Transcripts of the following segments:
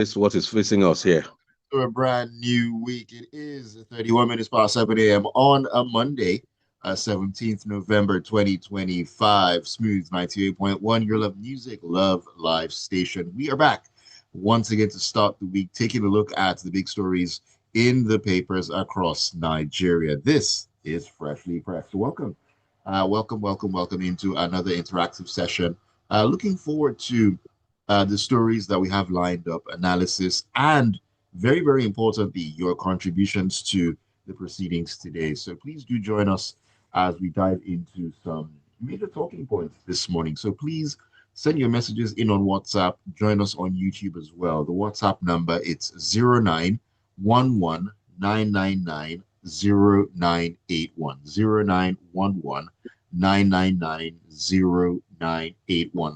It's what is facing us here. To a brand new week. It is 31 minutes past 7 a.m. on a Monday, 17th November 2025. Smooth 98.1, your love music, love live station. We are back once again to start the week, taking a look at the big stories in the papers across Nigeria. This is Freshly Pressed. Welcome into another interactive session. Looking forward to the stories that we have lined up, analysis, and very importantly, your contributions to the proceedings today. So please do join us as we dive into some major talking points this morning. So please send your messages in on WhatsApp. Join us on YouTube as well. The WhatsApp number it's 0911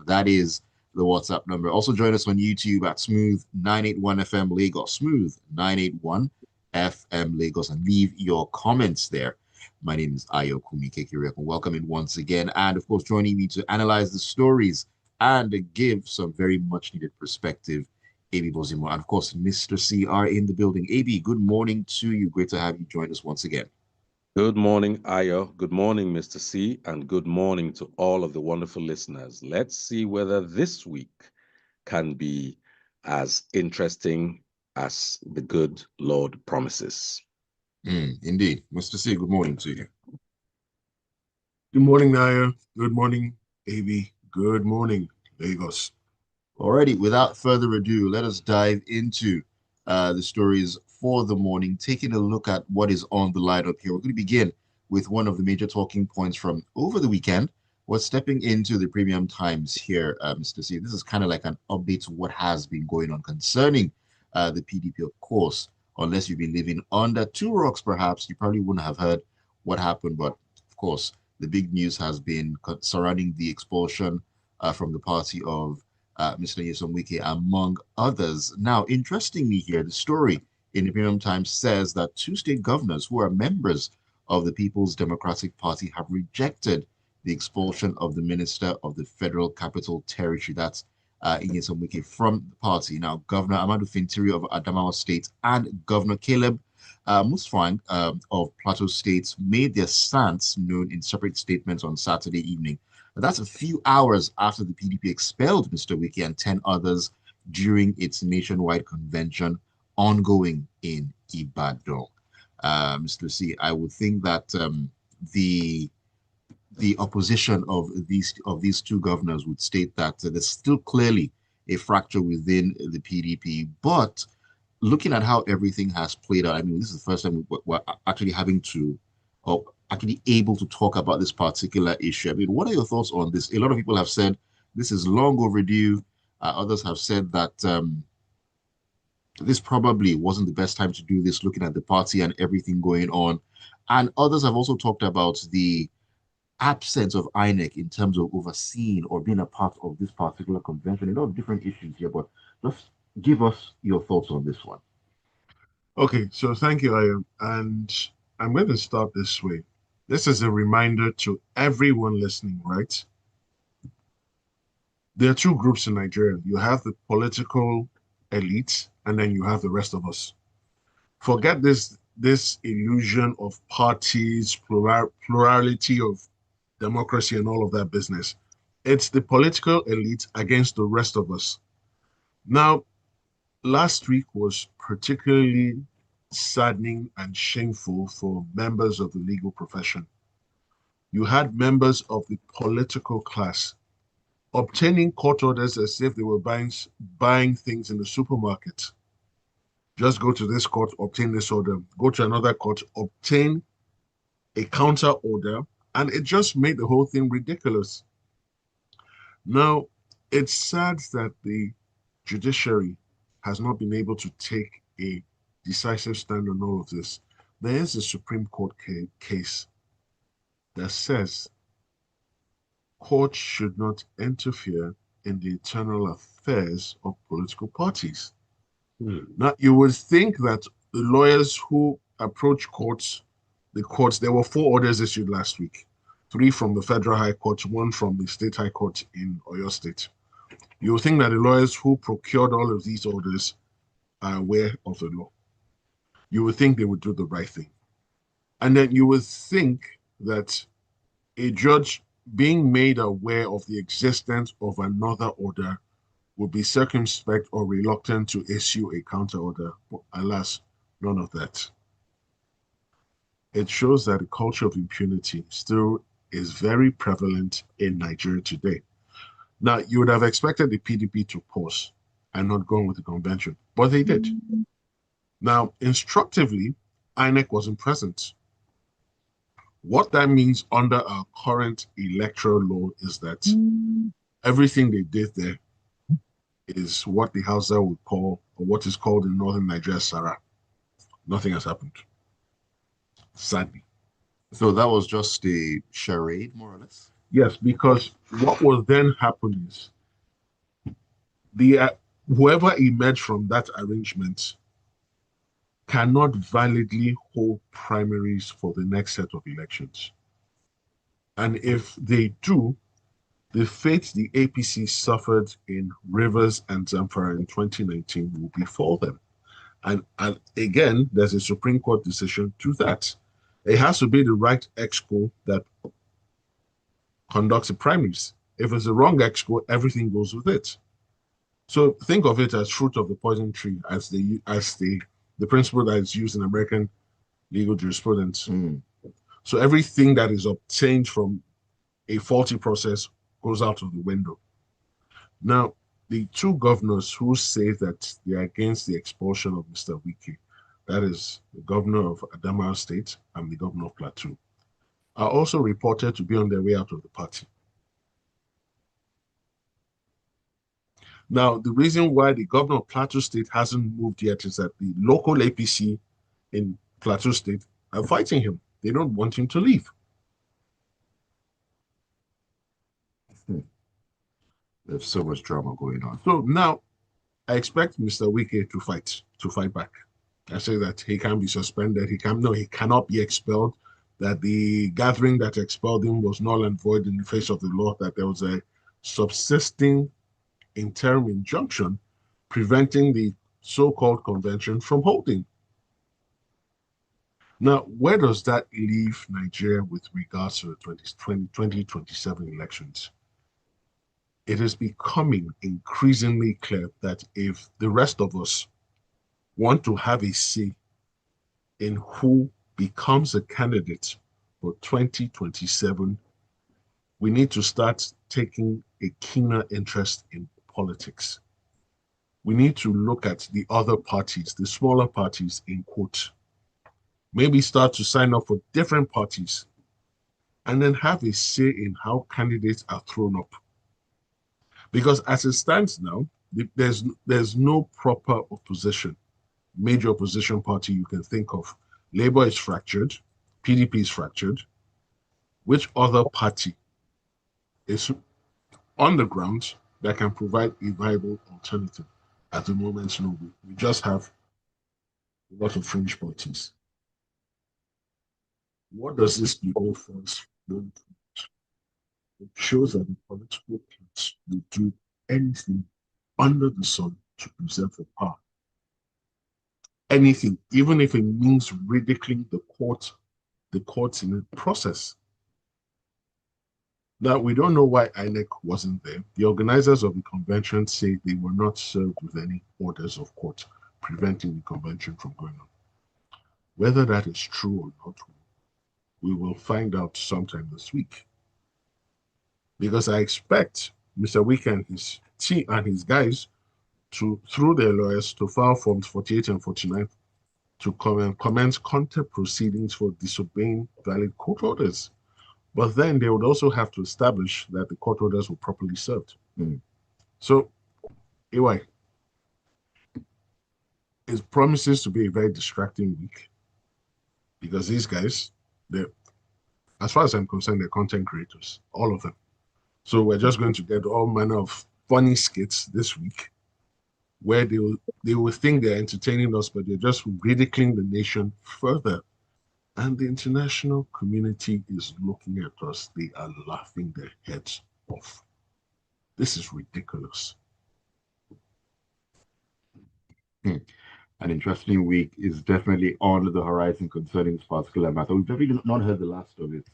That is the WhatsApp number. Also join us on YouTube at Smooth 981 FM Lagos, Smooth 981 FM Lagos, and leave your comments there. My name is Ayokunmi, and welcome in once again. And of course, joining me to analyze the stories and give some very much needed perspective, AB Bozimo. And of course, Mr. C are in the building. AB, good morning to you. Great to have you join us once again. Good morning, Ayo. Good morning, Mr. C. And good morning to all of the wonderful listeners. Let's see whether this week can be as interesting as the good Lord promises. Indeed. Mr. C, good morning to you. Good morning, Naya. Good morning, AB. Good morning, Lagos. Alrighty, without further ado, let us dive into the stories for the morning, taking a look at what is on the lineup here. We're going to begin with one of the major talking points from over the weekend. We're stepping into the premium times here, Mr. C. This is kind of like an update to what has been going on concerning the PDP, of course. Unless you've been living under two rocks, perhaps, you probably wouldn't have heard what happened. But of course, the big news has been surrounding the expulsion from the party of Mr. Wike, among others. Now, interestingly here, the story in the Premium Times says that two state governors who are members of the People's Democratic Party have rejected the expulsion of the Minister of the Federal Capital Territory, that's Nyesom Wike, from the party. Now, Governor Amadou Fintiri of Adamawa State and Governor Caleb Musfang of Plateau State made their stance known in separate statements on Saturday evening. That's a few hours after the PDP expelled Mr. Wike and 10 others during its nationwide convention ongoing in Ibadan. Mr. C, I would think that the opposition of these two governors would state that there's still clearly a fracture within the PDP, but looking at how everything has played out, I mean, this is the first time we're actually having to, or actually able to talk about this particular issue. I mean, what are your thoughts on this? A lot of people have said this is long overdue. Others have said that this probably wasn't the best time to do this, looking at the party and everything going on. And others have also talked about the absence of INEC in terms of overseeing or being a part of this particular convention. A lot of different issues here, but just give us your thoughts on this one. Okay, so thank you, Ayam. And I'm going to start this way. This is a reminder to everyone listening, right? There are two groups in Nigeria. You have the political elite, and then you have the rest of us. Forget this illusion of parties, plurality of democracy, and all of that business. It's the political elite against the rest of us. Now, last week was particularly saddening and shameful for members of the legal profession. You had members of the political class obtaining court orders as if they were buying things in the supermarket. Just go to this court, obtain this order, go to another court, obtain a counter order, and it just made the whole thing ridiculous. Now, it's sad that the judiciary has not been able to take a decisive stand on all of this. There is a Supreme Court case that says courts should not interfere in the internal affairs of political parties. Now, you would think that the lawyers who approach the courts, there were 4 orders issued last week, 3 from the Federal High Court, 1 from the State High Court in Oyo State. You would think that the lawyers who procured all of these orders are aware of the law, you would think they would do the right thing. And then you would think that a judge being made aware of the existence of another order would be circumspect or reluctant to issue a counter order. But alas, none of that. It shows that the culture of impunity still is very prevalent in Nigeria today. Now, you would have expected the PDP to pause and not go on with the convention, but they did. Now, instructively, INEC wasn't present. What that means under our current electoral law is that everything they did there is what the Hausa would call, or what is called in northern Nigeria, Sarah. Nothing has happened, sadly. So that was just a charade, more or less. Yes, because what will then happen is the whoever emerged from that arrangement cannot validly hold primaries for the next set of elections. And if they do, the fate the APC suffered in Rivers and Zamfara in 2019 will befall them. And again, there's a Supreme Court decision to that. It has to be the right exco that conducts the primaries. If it's the wrong exco, everything goes with it. So think of it as fruit of the poison tree, as the principle that is used in American legal jurisprudence. So everything that is obtained from a faulty process goes out of the window. Now, the two governors who say that they are against the expulsion of Mr. Wike, that is the governor of Adamawa State and the governor of Plateau, are also reported to be on their way out of the party. Now, the reason why the governor of Plateau State hasn't moved yet is that the local APC in Plateau State are fighting him. They don't want him to leave. There's so much drama going on. So now I expect Mr. Wike to fight back. I say that he can be suspended. He cannot be expelled. That the gathering that expelled him was null and void in the face of the law. That there was a subsisting interim injunction preventing the so-called convention from holding. Now, where does that leave Nigeria with regards to the 2027 elections? It is becoming increasingly clear that if the rest of us want to have a say in who becomes a candidate for 2027, we need to start taking a keener interest in politics. We need to look at the other parties, the smaller parties in quote, maybe start to sign up for different parties and then have a say in how candidates are thrown up. Because as it stands now, there's no proper opposition, major opposition party you can think of. Labour is fractured, PDP is fractured. Which other party is on the ground that can provide a viable alternative? At the moment, no. We just have a lot of fringe parties. What does this do for us? It shows that the political class will do anything under the sun to preserve the power. Anything, even if it means ridiculing the courts in the process. Now, we don't know why INEC wasn't there. The organizers of the convention say they were not served with any orders of court preventing the convention from going on. Whether that is true or not, we will find out sometime this week. Because I expect Mr. Wike and his team and his guys to, through their lawyers, to file forms 48 and 49 to commence contempt proceedings for disobeying valid court orders. But then they would also have to establish that the court orders were properly served. So, AY, it promises to be a very distracting week because these guys, as far as I'm concerned, they're content creators, all of them. So we're just going to get all manner of funny skits this week where they will think they're entertaining us, but they're just ridiculing the nation further. And the international community is looking at us. They are laughing their heads off. This is ridiculous. An interesting week is definitely on the horizon concerning this particular matter. We've definitely not heard the last of it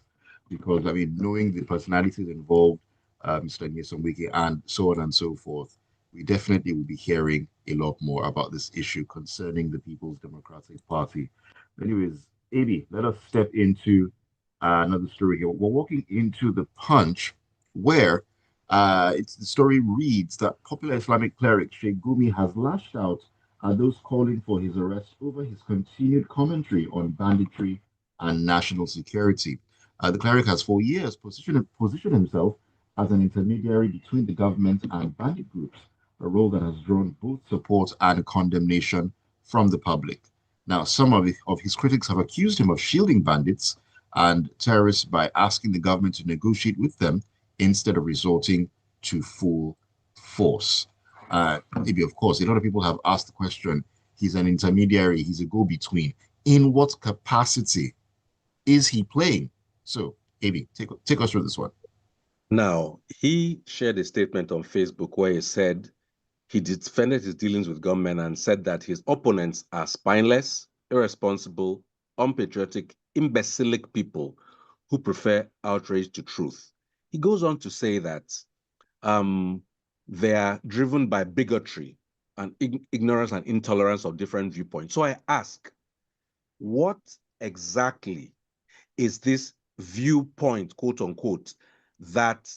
because, I mean, knowing the personalities involved, Mr. Nyesom Wiki, and so on and so forth, we definitely will be hearing a lot more about this issue concerning the People's Democratic Party. Anyways, AB, let us step into another story here. We're walking into the Punch, where the story reads that popular Islamic cleric Sheikh Gumi has lashed out at those calling for his arrest over his continued commentary on banditry and national security. The cleric has for years positioned himself as an intermediary between the government and bandit groups, a role that has drawn both support and condemnation from the public. Now, some of his critics have accused him of shielding bandits and terrorists by asking the government to negotiate with them instead of resorting to full force. Maybe, of course, a lot of people have asked the question, he's an intermediary, he's a go-between. In what capacity is he playing? So, AB, take us through this one. Now, he shared a statement on Facebook where he said he defended his dealings with gunmen and said that his opponents are spineless, irresponsible, unpatriotic, imbecilic people who prefer outrage to truth. He goes on to say that they are driven by bigotry and ignorance and intolerance of different viewpoints. So I ask, what exactly is this viewpoint, quote unquote, that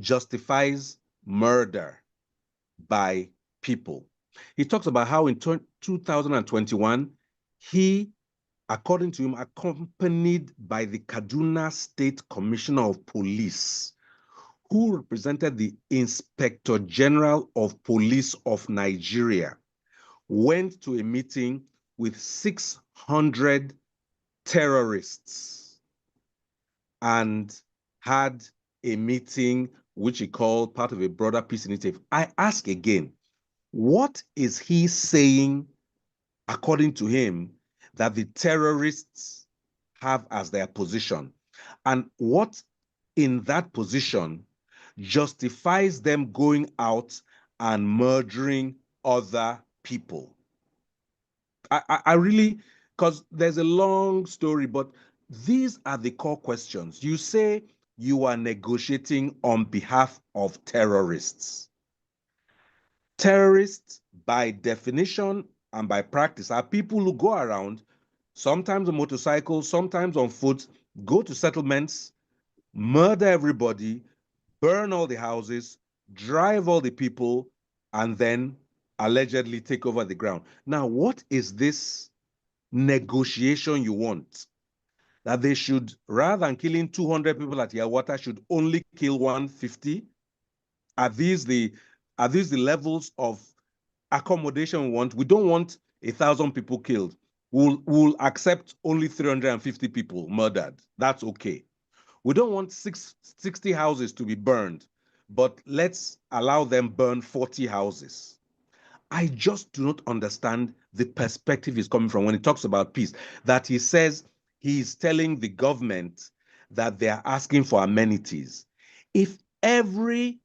justifies murder by people? He talks about how in 2021, he, according to him, accompanied by the Kaduna State Commissioner of Police, who represented the Inspector General of Police of Nigeria, went to a meeting with 600 terrorists and had a meeting which he called part of a broader peace initiative. I ask again, what is he saying, according to him, that the terrorists have as their position? And what in that position justifies them going out and murdering other people? I really, because there's a long story, but these are the core questions. You say you are negotiating on behalf of terrorists. Terrorists, by definition and by practice, are people who go around, sometimes on motorcycles, sometimes on foot, go to settlements, murder everybody, burn all the houses, drive all the people, and then allegedly take over the ground. Now, what is this negotiation you want? That they should, rather than killing 200 people at Yawata, should only kill 150? Are these the levels of accommodation we want? We don't want 1,000 people killed. We'll accept only 350 people murdered. That's okay. We don't want 60 houses to be burned, but let's allow them burn 40 houses. I just do not understand the perspective he's coming from when he talks about peace, that he says he's telling the government that they are asking for amenities. If every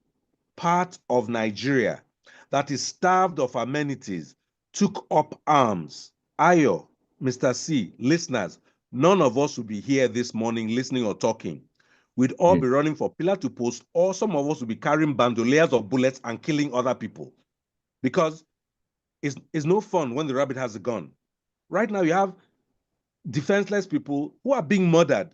part of Nigeria that is starved of amenities took up arms, Ayo, Mr. C, listeners, none of us would be here this morning listening or talking. We'd all be running for pillar to post, or some of us would be carrying bandoliers of bullets and killing other people. Because it's no fun when the rabbit has a gun. Right now, you have defenseless people who are being murdered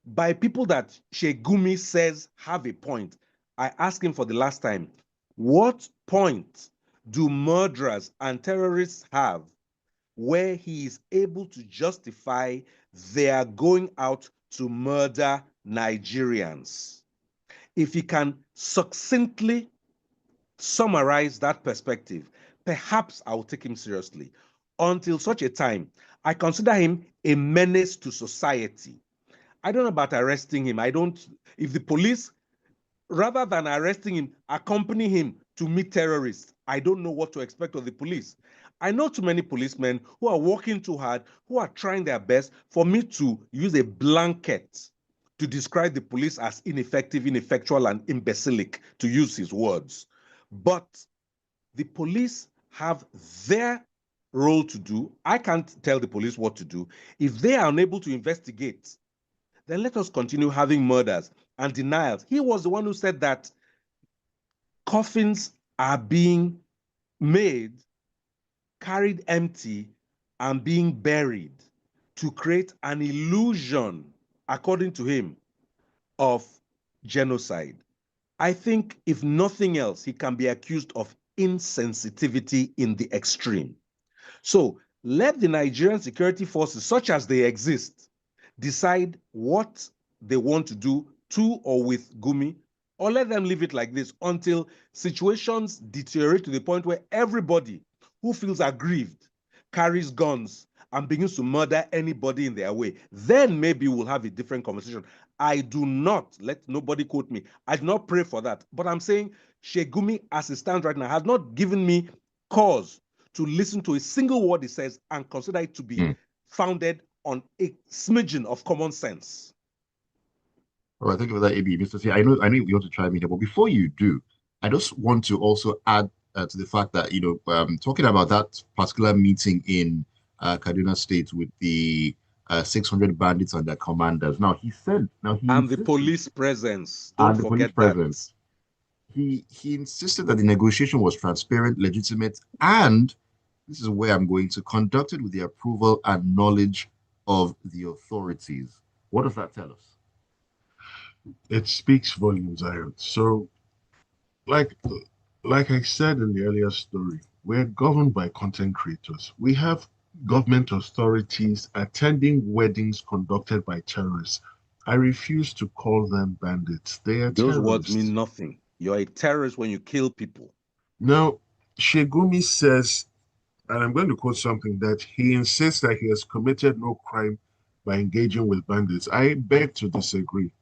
by people that Sheikh Gumi says have a point. I asked him for the last time, what point do murderers and terrorists have where he is able to justify their going out to murder Nigerians? If he can succinctly summarize that perspective, perhaps I will take him seriously. Until such a time, I consider him a menace to society. I don't know about arresting him. If the police, rather than arresting him, accompany him to meet terrorists, I don't know what to expect of the police. I know too many policemen who are working too hard, who are trying their best for me to use a blanket to describe the police as ineffective, ineffectual, and imbecilic, to use his words. But the police have their role to do. I can't tell the police what to do. If they are unable to investigate, then let us continue having murders and denials. He was the one who said that coffins are being made, carried empty, and being buried to create an illusion, according to him, of genocide. I think, if nothing else, he can be accused of insensitivity in the extreme. So let the Nigerian security forces, such as they exist, decide what they want to do to or with Gumi, or let them leave it like this until situations deteriorate to the point where everybody who feels aggrieved carries guns and begins to murder anybody in their way. Then maybe we'll have a different conversation. I do not, let nobody quote me, I do not pray for that. But I'm saying Shegumi, as it stands right now, has not given me cause to listen to a single word he says and consider it to be founded on a smidgen of common sense. All right, thank you for that, AB. Mr. C, I know you want to chime in here, but before you do, I just want to also add to the fact that, talking about that particular meeting in Kaduna State with the 600 bandits and their commanders. Now, he and the police presence, and don't the police forget that. presence. He insisted that the negotiation was transparent, legitimate, and this is where I'm going to conduct it with the approval and knowledge of the authorities. What does that tell us? It speaks volumes, Aaron. So, like I said in the earlier story, we're governed by content creators. We have government authorities attending weddings conducted by terrorists. I refuse to call them bandits. They are Those terrorists. words mean nothing. You're a terrorist when you kill people. Now, Shegumi says, and I'm going to quote something, that he insists that he has committed no crime by engaging with bandits. I beg to disagree.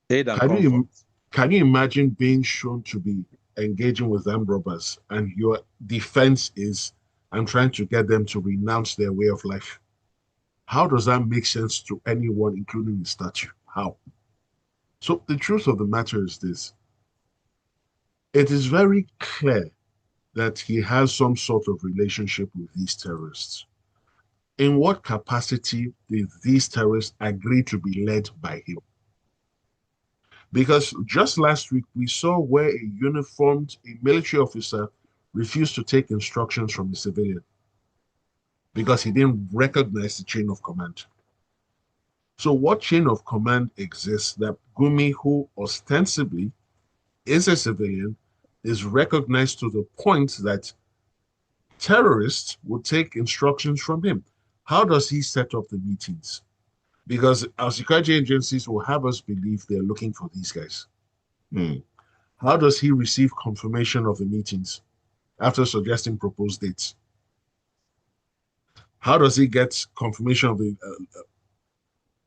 Aid and comfort. Can you imagine being shown to be engaging with armed robbers and your defense is, I'm trying to get them to renounce their way of life? How does that make sense to anyone, including the statue? How? So the truth of the matter is this. It is very clear that he has some sort of relationship with these terrorists. In what capacity did these terrorists agree to be led by him? Because just last week, we saw where a military officer refused to take instructions from a civilian because he didn't recognize the chain of command. So what chain of command exists that Gumi, who ostensibly is a civilian, is recognized to the point that terrorists would take instructions from him? How does he set up the meetings? Because our security agencies will have us believe they're looking for these guys. How does he receive confirmation of the meetings after suggesting proposed dates? How does he get confirmation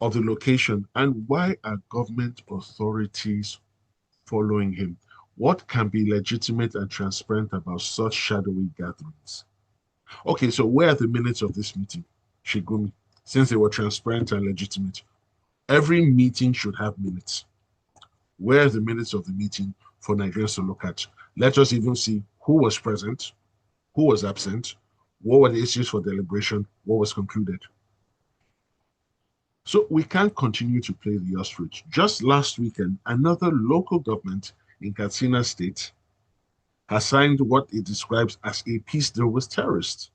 of the location? And why are government authorities following him? What can be legitimate and transparent about such shadowy gatherings? Okay, so where are the minutes of this meeting, Shigumi? Since they were transparent and legitimate, every meeting should have minutes. Where are the minutes of the meeting for Nigerians to look at? Let us even see who was present, who was absent, what were the issues for deliberation, what was concluded. So we can't continue to play the ostrich. Just last weekend, another local government in Katsina State has signed what it describes as a peace deal with terrorists.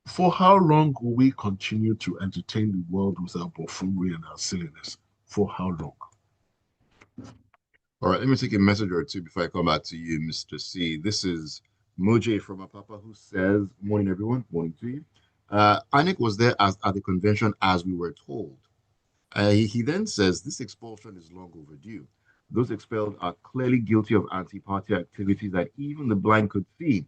For how long will we continue to entertain the world with our buffoonery and our silliness? For how long? All right, let me take a message or two before I come back to you, Mr. C. This is Moje from Apapa who says, morning, everyone. Morning to you. Anik was there at the convention as we were told. He then says, this expulsion is long overdue. Those expelled are clearly guilty of anti-party activities that even the blind could see.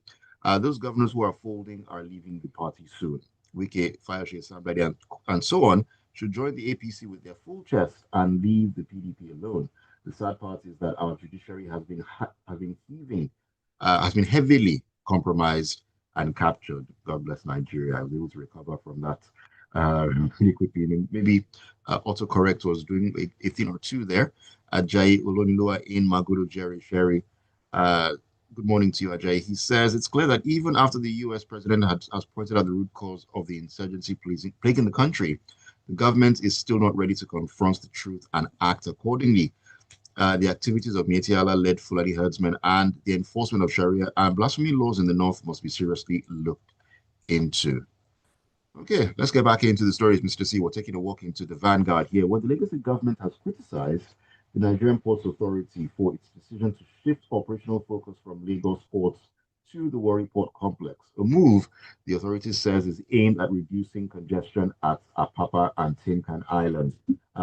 Those governors who are folding are leaving the party soon. Wike, Fayose, somebody, and so on should join the APC with their full chest and leave the PDP alone. The sad part is that our judiciary has been heavily compromised and captured. God bless Nigeria. I was able to recover from that really quickly. Maybe autocorrect was doing a thing or two there. Ajayi Oloniloa in Magodo Jerry Sherry. Good morning to you, Ajay. He says it's clear that even after the US president has pointed out the root cause of the insurgency plaguing the country, the government is still not ready to confront the truth and act accordingly. The activities of Mieti Allah-led Fulani herdsmen and the enforcement of Sharia and blasphemy laws in the north must be seriously looked into. Okay, let's get back into the stories, Mr. C. We're taking a walk into the vanguard here, where the Lagos State government has criticized the Nigerian Ports Authority for its decision to shift operational focus from Lagos ports to the Warri Port complex, a move the authority says is aimed at reducing congestion at Apapa and Tin Can Islands.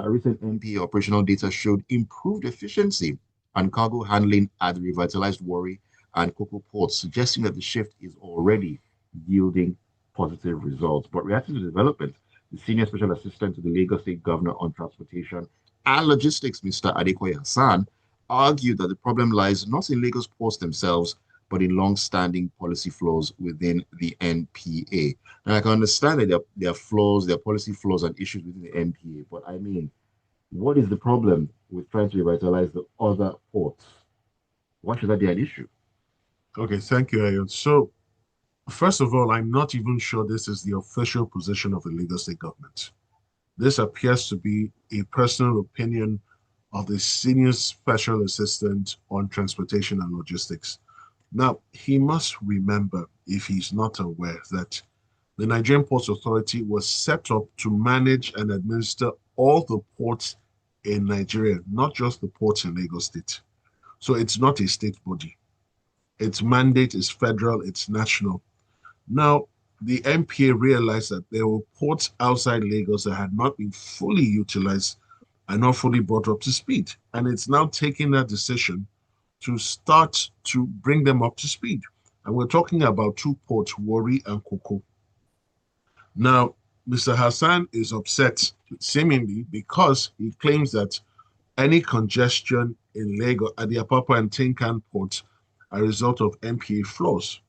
Recent NPA operational data showed improved efficiency and cargo handling at the revitalized Warri and Cocoa ports, suggesting that the shift is already yielding positive results. But reacting to the development, the Senior Special Assistant to the Lagos State Governor on Transportation and Logistics, Mr. Adekoya Hassan, argued that the problem lies not in Lagos ports themselves, but in long-standing policy flaws within the NPA. And I can understand that there are flaws, there are policy flaws and issues within the NPA, but I mean, what is the problem with trying to revitalize the other ports? Why should that be an issue? Okay, thank you, Ayon. So, first of all, I'm not even sure this is the official position of the Lagos State government. This appears to be a personal opinion of the Senior Special Assistant on Transportation and Logistics. Now, he must remember, if he's not aware, that the Nigerian Ports Authority was set up to manage and administer all the ports in Nigeria, not just the ports in Lagos State. So it's not a state body. Its mandate is federal, it's national. Now, the NPA realized that there were ports outside Lagos that had not been fully utilized and not fully brought up to speed. And it's now taking that decision to start to bring them up to speed. And we're talking about two ports, Warri and Cocoa. Now, Mr. Hassan is upset, seemingly, because he claims that any congestion in Lagos at the Apapa and Tin Can ports are a result of NPA flaws.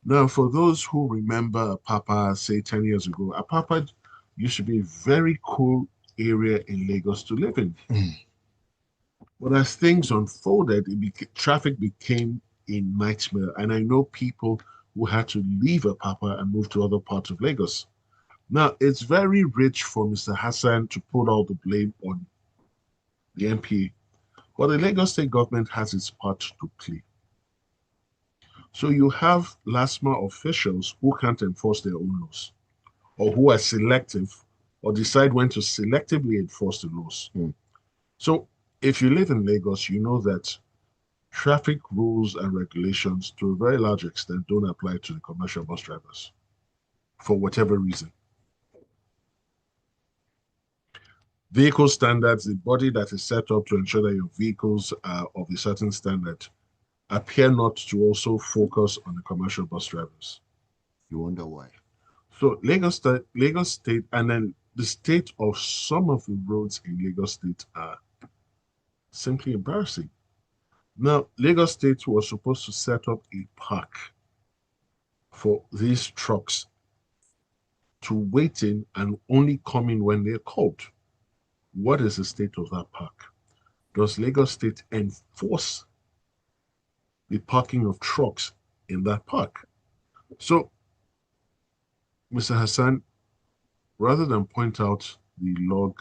Now, for those who remember Apapa, say 10 years ago, Apapa used to be a very cool area in Lagos to live in. But as things unfolded, traffic became a nightmare. And I know people who had to leave Apapa and move to other parts of Lagos. Now, it's very rich for Mr. Hassan to put all the blame on the NPA. But the Lagos State government has its part to play. So you have LASMA officials who can't enforce their own laws, or who are selective, or decide when to selectively enforce the laws. So if you live in Lagos, you know that traffic rules and regulations, to a very large extent, don't apply to the commercial bus drivers, for whatever reason. Vehicle standards, the body that is set up to ensure that your vehicles are of a certain standard, appear not to also focus on the commercial bus drivers. You wonder why. So Lagos State, and then the state of some of the roads in Lagos State are simply embarrassing. Now, Lagos State was supposed to set up a park for these trucks to wait in and only come in when they're called. What is the state of that park? Does Lagos State enforce the parking of trucks in that park? So, Mr. Hassan, rather than point out the log,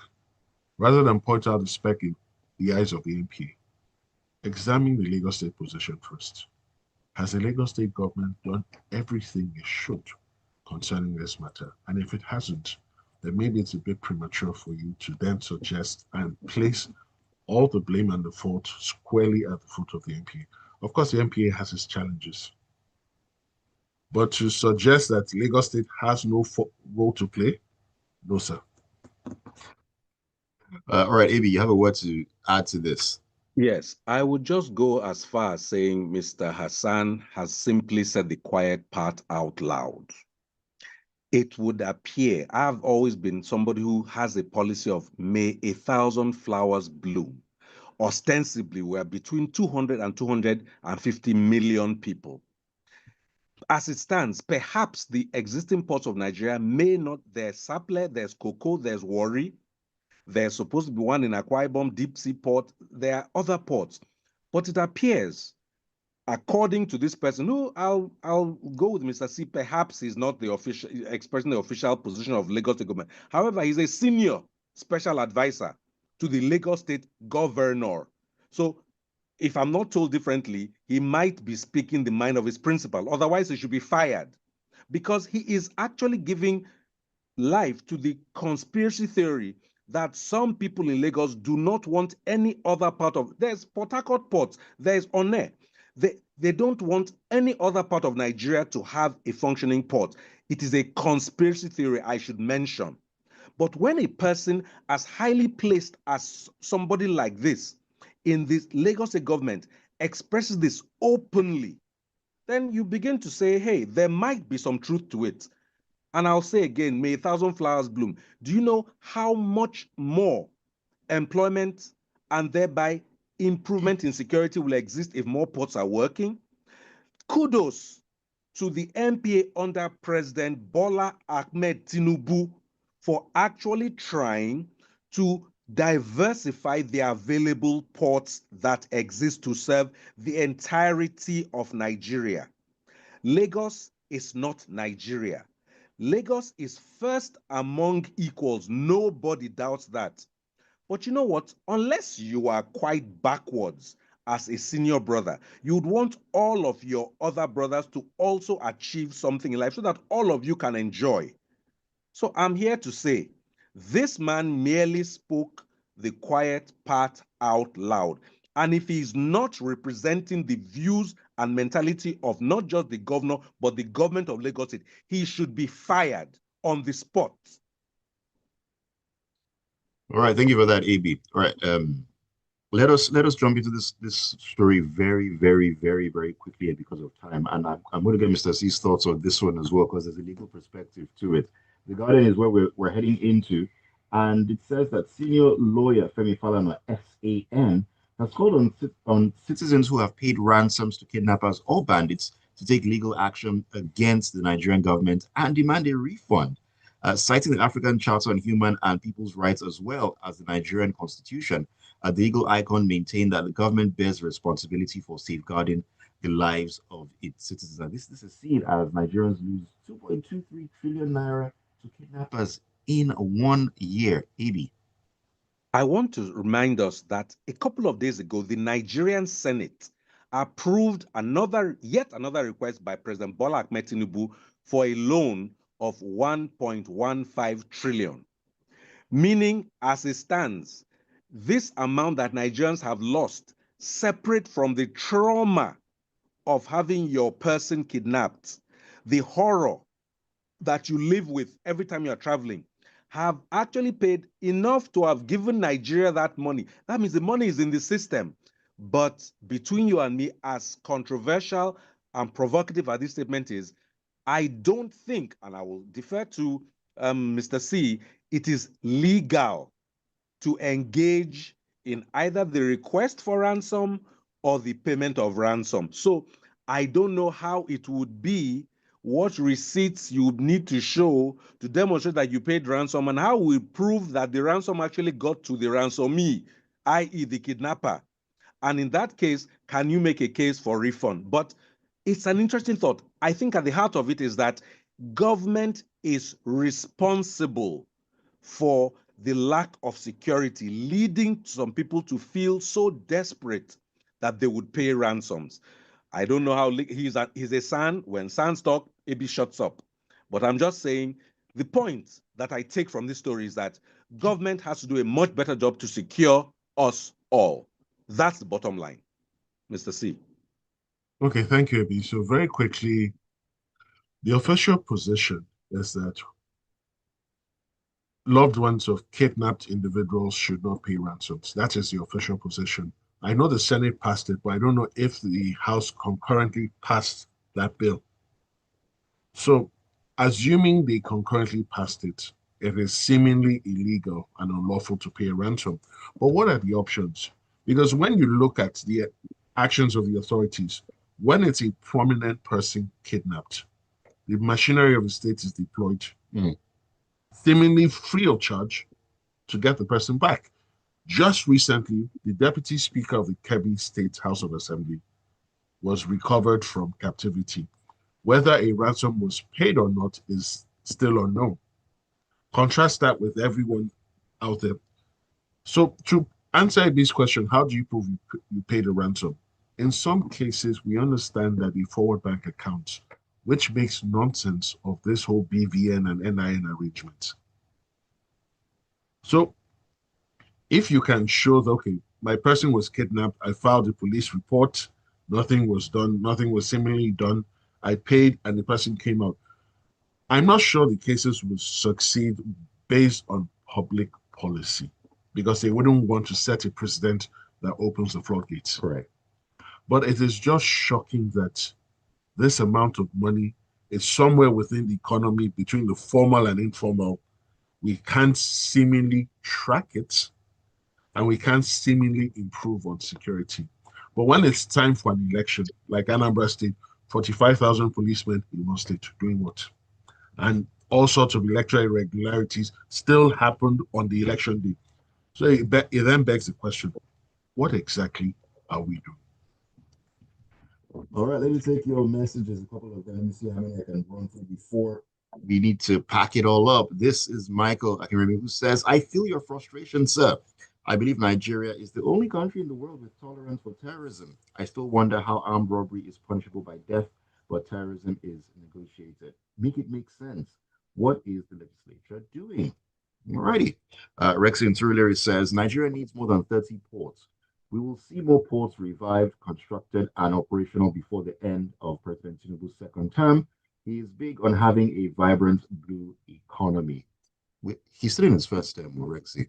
rather than point out the speck in the eyes of the NPA, examine the Lagos State position first. Has the Lagos State government done everything it should concerning this matter? And if it hasn't, then maybe it's a bit premature for you to then suggest and place all the blame and the fault squarely at the foot of the NPA. Of course, the NPA has its challenges. But to suggest that Lagos State has no role to play, no, sir. All right, Abe, you have a word to add to this. Yes, I would just go as far as saying Mr. Hassan has simply said the quiet part out loud. It would appear, I've always been somebody who has a policy of may 1,000 flowers bloom. Ostensibly, we're between 200 and 250 million people. As it stands, perhaps the existing ports of Nigeria may not, there's Sapele, there's Cocoa, there's Warri, there's supposed to be one in Akwa Ibom, Deep Sea Port, there are other ports. But it appears according to this person, who I'll go with Mr. C, perhaps he's not the official expressing the official position of Lagos State government. However, he's a senior special advisor to the Lagos State governor. So if I'm not told differently, he might be speaking the mind of his principal. Otherwise, he should be fired, because he is actually giving life to the conspiracy theory that some people in Lagos do not want any other part of. There's Port Harcourt Port, there's One. They don't want any other part of Nigeria to have a functioning port. It is a conspiracy theory, I should mention. But when a person as highly placed as somebody like this in this Lagos State government expresses this openly, then you begin to say, hey, there might be some truth to it. And I'll say again, may a thousand flowers bloom. Do you know how much more employment and thereby improvement in security will exist if more ports are working? Kudos to the MPA under President Bola Ahmed Tinubu for actually trying to diversify the available ports that exist to serve the entirety of Nigeria. Lagos is not Nigeria. Lagos is first among equals. Nobody doubts that. But you know what? Unless you are quite backwards as a senior brother, you would want all of your other brothers to also achieve something in life so that all of you can enjoy. So I'm here to say this man merely spoke the quiet part out loud. And if he's not representing the views and mentality of not just the governor, but the government of Lagos State, he should be fired on the spot. All right, thank you for that, AB. All right, let us jump into this story very quickly because of time, and I'm going to get Mr. C's thoughts on this one as well because there's a legal perspective to it. The Guardian is where we're heading into, and it says that senior lawyer Femi Falana, SAN, has called on citizens who have paid ransoms to kidnappers or bandits to take legal action against the Nigerian government and demand a refund. Citing the African Charter on Human and People's Rights as well as the Nigerian Constitution, the legal icon maintained that the government bears responsibility for safeguarding the lives of its citizens. And this is seen as Nigerians lose 2.23 trillion naira to kidnappers in 1 year. AB. I want to remind us that a couple of days ago, the Nigerian Senate approved yet another request by President Bola Ahmed Tinubu for a loan of 1.15 trillion, meaning as it stands, this amount that Nigerians have lost, separate from the trauma of having your person kidnapped, the horror that you live with every time you're traveling, have actually paid enough to have given Nigeria that money. That means the money is in the system. But between you and me, as controversial and provocative as this statement is, I don't think, and I will defer to Mr. C, it is legal to engage in either the request for ransom or the payment of ransom. So I don't know how it would be, what receipts you would need to show to demonstrate that you paid ransom, and how we prove that the ransom actually got to the ransomee, i.e. the kidnapper. And in that case, can you make a case for refund? But it's an interesting thought. I think at the heart of it is that government is responsible for the lack of security, leading some people to feel so desperate that they would pay ransoms. I don't know how he's a SAN. When SANs talk, AB shuts up. But I'm just saying the point that I take from this story is that government has to do a much better job to secure us all. That's the bottom line. Mr. C. Okay, thank you, Abi. So very quickly, the official position is that loved ones of kidnapped individuals should not pay ransoms. That is the official position. I know the Senate passed it, but I don't know if the House concurrently passed that bill. So, assuming they concurrently passed it, it is seemingly illegal and unlawful to pay a ransom. But what are the options? Because when you look at the actions of the authorities, when it's a prominent person kidnapped, the machinery of the state is deployed, seemingly free of charge, to get the person back. Just recently, the Deputy Speaker of the Kebbi State House of Assembly was recovered from captivity. Whether a ransom was paid or not is still unknown. Contrast that with everyone out there. So to answer this question, how do you prove you paid a ransom? In some cases, we understand that the forward bank accounts, which makes nonsense of this whole BVN and NIN arrangement. So if you can show that, okay, my person was kidnapped, I filed a police report, nothing was done, nothing was seemingly done, I paid, and the person came out. I'm not sure the cases will succeed based on public policy because they wouldn't want to set a precedent that opens the floodgates. Correct. But it is just shocking that this amount of money is somewhere within the economy between the formal and informal. We can't seemingly track it and we can't seemingly improve on security. But when it's time for an election, like Anambra State, 45,000 policemen in one state doing what? And all sorts of electoral irregularities still happened on the election day. So it then begs the question, what exactly are we doing? All right, let me take your messages, a couple of them. Let me see how many I can run through before we need to pack it all up. This is Michael, I can remember, who says, I feel your frustration, sir. I believe Nigeria is the only country in the world with tolerance for terrorism. I still wonder how armed robbery is punishable by death, but terrorism is negotiated. Make it make sense. What is the legislature doing? All righty. Rexian Turleri says, Nigeria needs more than 30 ports. We will see more ports revived, constructed, and operational before the end of President Tinubu's second term. He is big on having a vibrant blue economy. He's still in his first term, Rexy.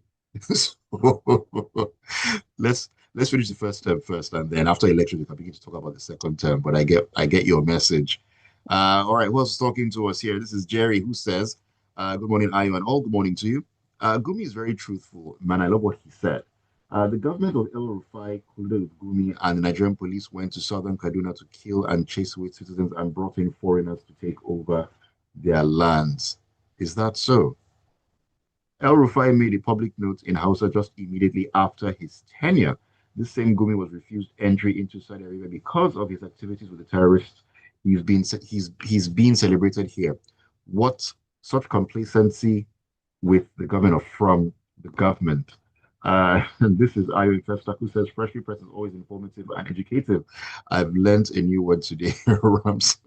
let's finish the first term first, and then after election we can begin to talk about the second term. But I get your message. All right, who else is talking to us here? This is Jerry, who says, "Good morning, Ayo, and all good morning to you." Gumi is very truthful, man. I love what he said. The government of El Rufai colluded with Gumi, and the Nigerian police went to southern Kaduna to kill and chase away citizens and brought in foreigners to take over their lands. Is that so? El Rufai made a public note in Hausa just immediately after his tenure. This same Gumi was refused entry into Saudi Arabia because of his activities with the terrorists. He's been celebrated here. What such complacency with the government or from the government? And this is Ayo Festa, who says Freshly Press is always informative and educative. I've learned a new word today, Rams.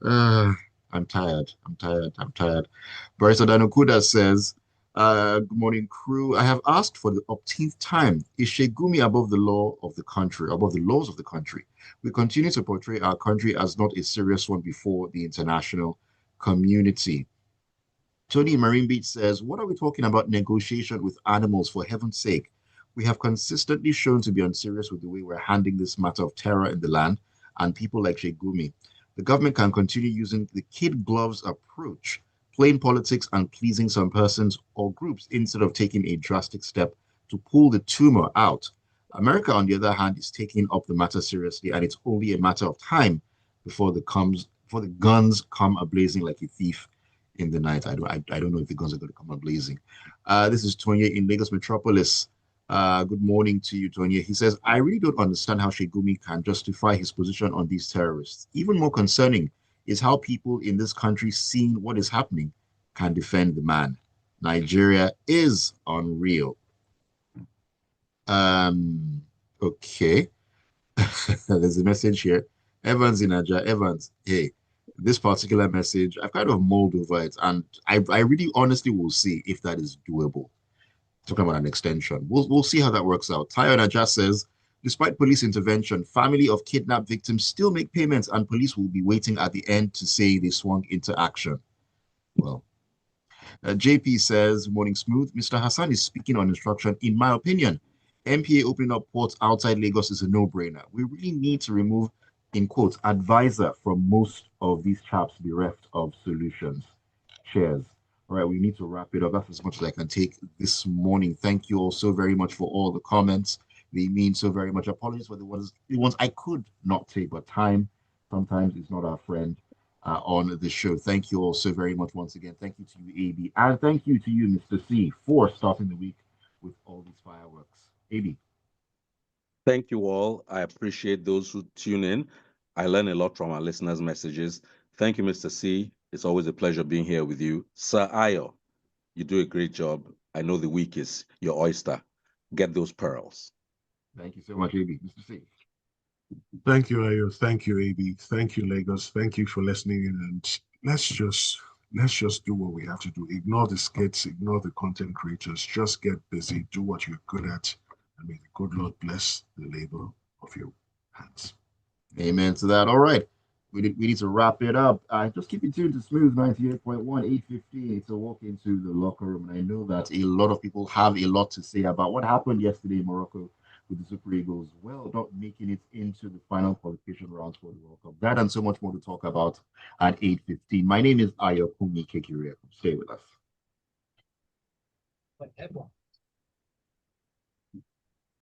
I'm tired. I'm tired. Barista Danukuda says, good morning, crew. I have asked for the 18th time. Is Shegumi above the law of the country, above the laws of the country? We continue to portray our country as not a serious one before the international community. Tony Marine Beach says, what are we talking about negotiation with animals, for heaven's sake? We have consistently shown to be unserious with the way we're handling this matter of terror in the land and people like Shegumi. The government can continue using the kid gloves approach, playing politics and pleasing some persons or groups instead of taking a drastic step to pull the tumor out. America, on the other hand, is taking up the matter seriously, and it's only a matter of time before the guns come ablazing like a thief in the night. I don't know if the guns are going to come ablazing. This is Tonya in Lagos Metropolis. Good morning to you, Tonya. He says, I really don't understand how Shegumi can justify his position on these terrorists. Even more concerning is how people in this country, seeing what is happening, can defend the man. Nigeria is unreal. Okay. There's a message here. Evans in Aja. Evans, hey, this particular message, I've kind of mulled over it, and I really honestly will see if that is doable. Talking about an extension. We'll see how that works out. Tayo Naja says, despite police intervention, family of kidnapped victims still make payments and police will be waiting at the end to say they swung into action. Well, JP says, morning smooth. Mr. Hassan is speaking on instruction. In my opinion, MPA opening up ports outside Lagos is a no-brainer. We really need to remove, in quotes, advisor from most of these chaps bereft of solutions. Cheers. All right, we need to wrap it up. That's as much as I can take this morning. Thank you all so very much for all the comments. They mean so very much. Apologies for the ones I could not take, but time sometimes is not our friend on the show. Thank you all so very much once again. Thank you to you, AB, and thank you to you, Mr. C, for starting the week with all these fireworks. AB. Thank you all. I appreciate those who tune in. I learn a lot from our listeners' messages. Thank you, Mr. C. It's always a pleasure being here with you. Sir Ayo, you do a great job. I know the week is your oyster. Get those pearls. Thank you so much, AB. Mr. C. Thank you, Ayo. Thank you, AB. Thank you, Lagos. Thank you for listening in. And let's just do what we have to do. Ignore the skits, ignore the content creators. Just get busy, do what you're good at, and may the good Lord bless the labor of your hands. Amen to that. All right. We need to wrap it up. Just keep it tuned to Smooth 98.1, 8:15. It's a walk into the locker room. And I know that a lot of people have a lot to say about what happened yesterday in Morocco with the Super Eagles. Well, not making it into the final qualification rounds for the World Cup. That and so much more to talk about at 8:15. My name is Ayokunmi Kekire. Stay with us.